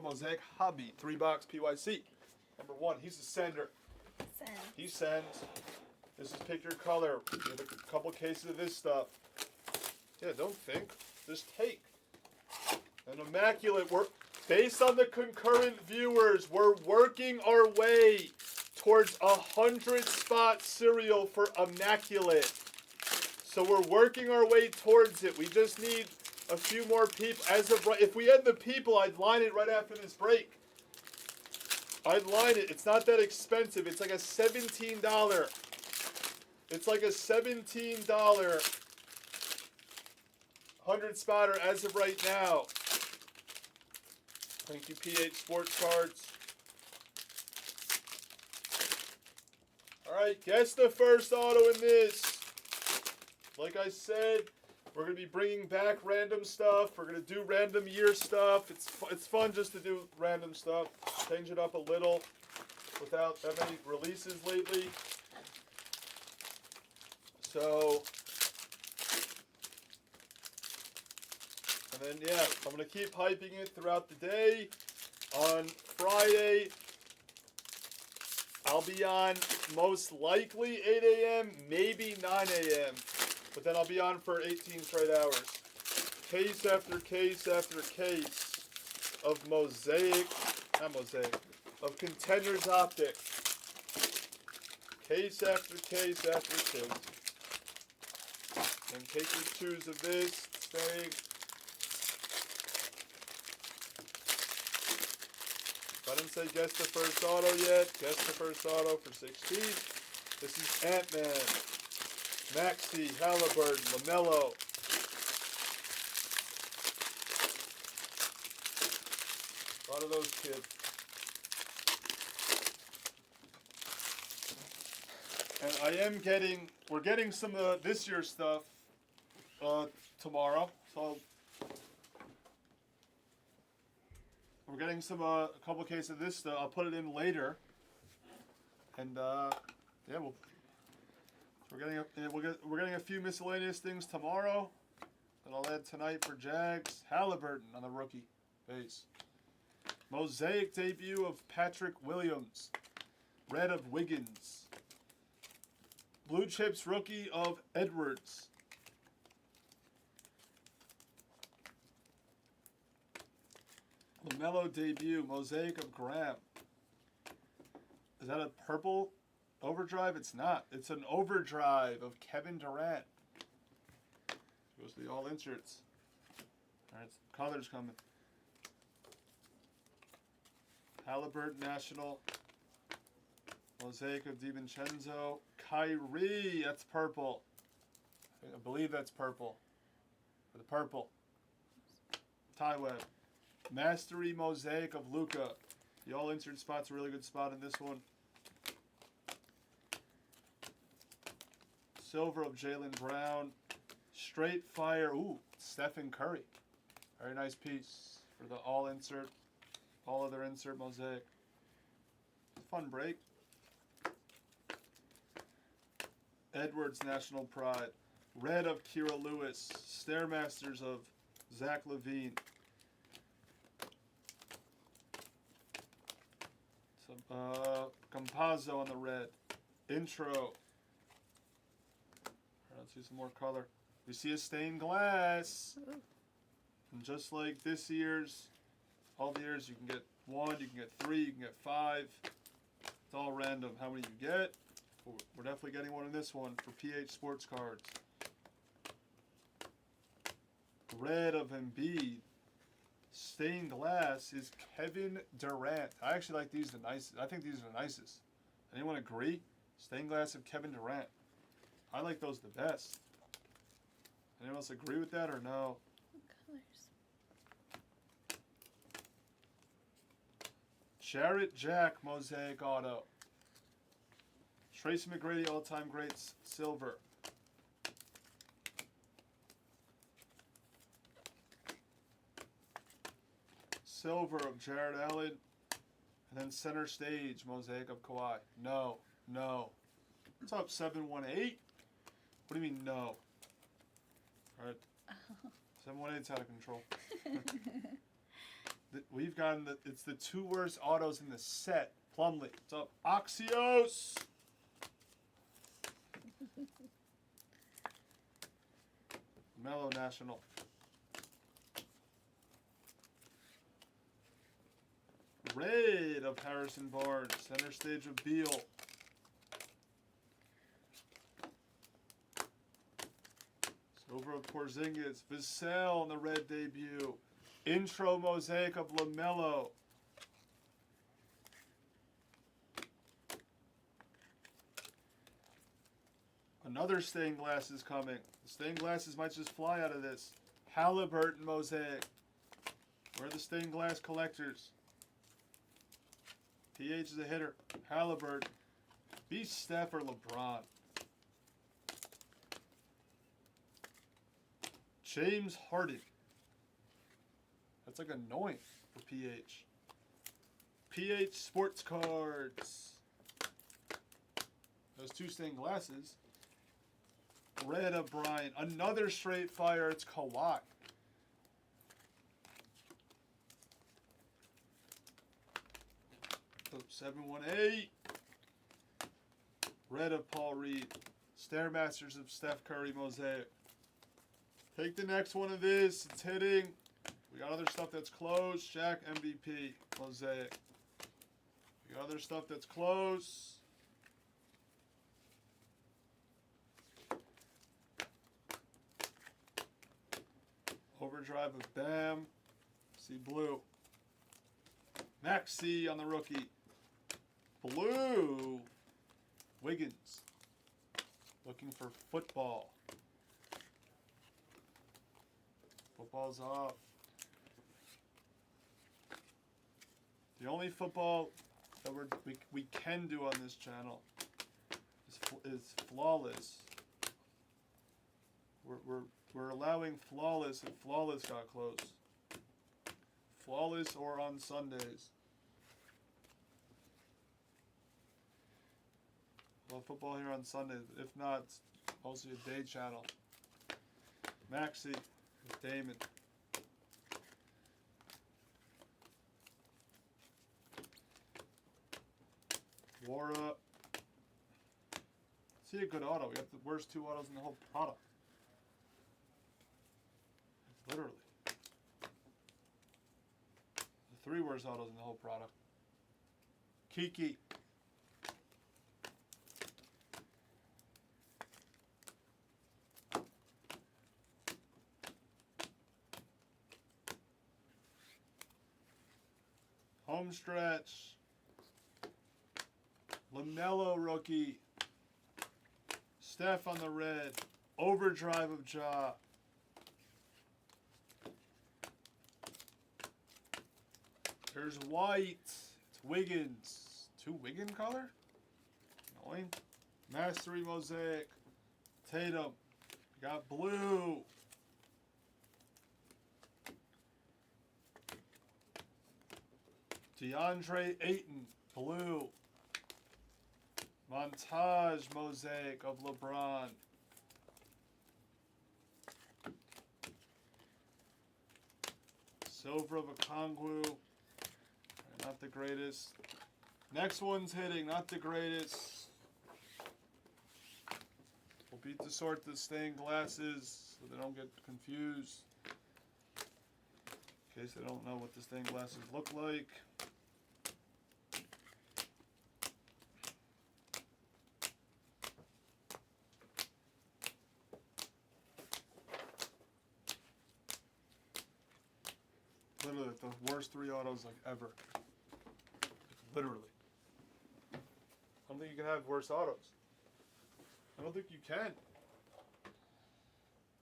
Mosaic Hobby, 3-box PYC. Number 1, he's a sender. Send. He sends. This is pick your color. We have a couple cases of this stuff. Yeah, don't think. Just take. An immaculate work. Based on the concurrent viewers, we're working our way towards 100-spot serial for immaculate. So we're working our way towards it. We just need a few more people. As of right, if we had the people, I'd line it right after this break. I'd line it. It's not that expensive. It's like a $17. It's like a $17 100-spotter as of right now. Thank you, PH Sports Cards. All right, guess the first auto in this. Like I said, we're going to be bringing back random stuff. We're going to do random year stuff. It's fun just to do random stuff. Change it up a little without that many releases lately. So, and then, yeah, I'm going to keep hyping it throughout the day. On Friday, I'll be on most likely 8 a.m., maybe 9 a.m., but then I'll be on for 18 straight hours. Case after case after case of of Contenders Optic. Case after case after case. And case or twos of this, staying. If I didn't say guess the first auto yet, guess the first auto for 16. This is Ant-Man, Maxey, Halliburton, LaMelo. A lot of those kids. And we're getting some of this year's stuff tomorrow. So we're getting a couple cases of this stuff. I'll put it in later. And yeah, we're getting a few miscellaneous things tomorrow that I'll add tonight for Jags. Halliburton on the rookie base. Mosaic debut of Patrick Williams. Red of Wiggins. Blue Chips rookie of Edwards. LaMelo debut. Mosaic of Graham. Is that a purple overdrive? It's not. It's an overdrive of Kevin Durant. Goes to the all inserts. All right, colors coming. Halliburton National. Mosaic of DiVincenzo. Kyrie, that's purple. I believe that's purple. For the purple. Tie web. Mastery Mosaic of Luka. The all insert spot's a really good spot in this one. Silver of Jaylen Brown. Straight Fire. Ooh, Stephen Curry. Very nice piece for the all insert. All other insert Mosaic. Fun break. Edwards National Pride. Red of Kira Lewis. Stairmasters of Zach LaVine. Campazzo on the red. Intro. Let's see some more color. We see a stained glass. And just like this year's, all the years you can get 1, you can get 3, you can get 5. It's all random how many you get. We're definitely getting one in this one for PH Sports Cards. Red of Embiid. Stained glass is Kevin Durant. I actually like these the nicest. I think these are the nicest. Anyone agree? Stained glass of Kevin Durant. I like those the best. Anyone else agree with that or no? What colors? Jarrett Jack Mosaic Auto. Tracy McGrady all-time greats silver. Silver of Jared Allen. And then center stage Mosaic of Kawhi. No. What's up, 718? What do you mean, no? All right. 718's out of control. we've gotten it's the 2 worst autos in the set. Plumley. What's up? Axios! Mellow National. Red of Harrison Barnes. Center stage of Beal. Silver of Porzingis. Vassell on the red debut. Intro Mosaic of LaMelo. Another stained glass is coming. The stained glasses might just fly out of this. Halliburton Mosaic. We're the stained glass collectors. PH is a hitter. Halliburton. Be Steph or LeBron. James Harden. That's like annoying for PH. PH Sports Cards. Those 2 stained glasses. Red of Bryant. Another straight fire. It's Kawhi. Oh, 718. Red of Paul Reed. Stairmasters of Steph Curry Mosaic. Take the next one of this. It's hitting. We got other stuff that's close. Shaq MVP Mosaic. We got other stuff that's close. Overdrive of Bam. See blue. Maxey on the rookie. Blue. Wiggins. Looking for football. Football's off. The only football that we can do on this channel is flawless. We're allowing flawless if flawless got close. Flawless or on Sundays. Well, football here on Sundays. If not, it's mostly a day channel. Maxey with Damon. Wara. See a good auto. We got the worst 2 autos in the whole product. Literally. The 3 worst autos in the whole product. Kiki. Home stretch. LaMelo rookie. Steph on the red. Overdrive of Ja. There's white. It's Wiggins. 2 Wiggin color? Annoying. Mastery Mosaic. Tatum. We got blue. DeAndre Ayton. Blue. Montage Mosaic of LeBron. Silver of Okongwu. Not the greatest. Next one's hitting. Not the greatest. We'll beat to sort the stained glasses so they don't get confused. In case they don't know what the stained glasses look like. Literally the worst 3 autos like ever. Literally. I don't think you can have worse autos. I don't think you can.